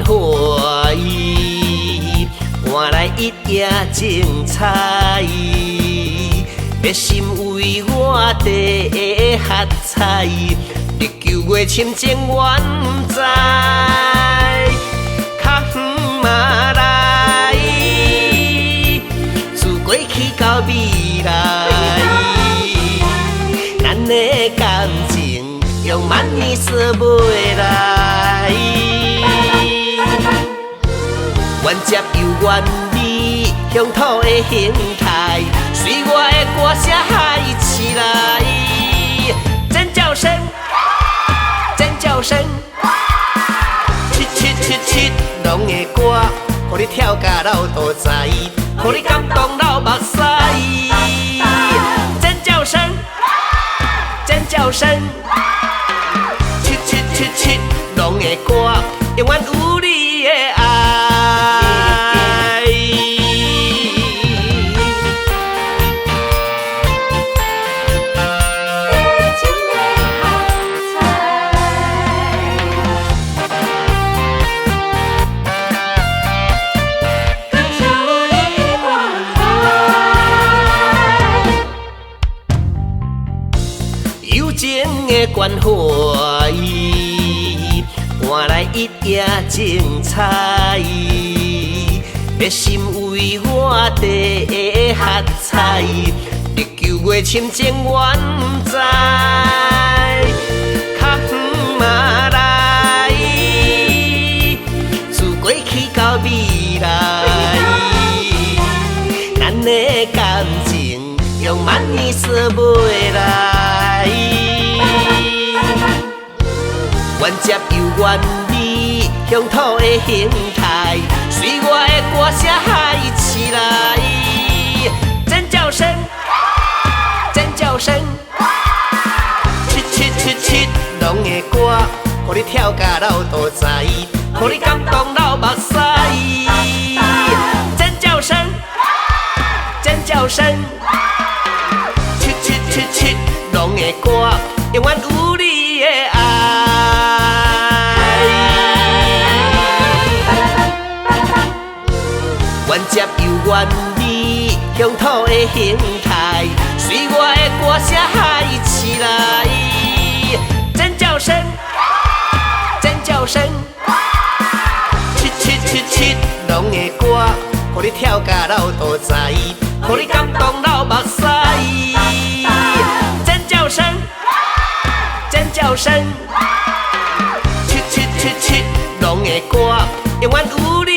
欢喜，换来一夜精彩。热心为我地喝彩，日久月深情愿不知，较远嘛来，自过去到未来，咱的感情用万年说袂来。愿接又愿你乡土的形态，随我的歌声嗨起来。尖叫声，尖叫声，七七七七拢的歌，予你跳甲老肚知，予你感动老目屎。尖叫声，尖叫声，七七七七拢的歌，永远有你的爱。友情的关怀，换来一夜精彩。热心为我地喝彩，日久月深情愿不知，较远嘛来，自过去到未来，咱的感情用万年说袂来。愿接又愿你乡土的形态，随我的歌声嗨起来。尖叫声，尖叫声，七七七七拢的歌，予你跳甲老肚知，予你感动老目屎。尖叫声，尖叫声，七七七七拢的歌，永远有你的爱。愿接又愿你乡土的形态，随我的歌声嗨起来。尖叫声，尖叫声，七七七七拢的歌，予你跳甲老肚知，予你感动老目屎。尖叫声，尖叫声，七七七七拢的歌，永远有你。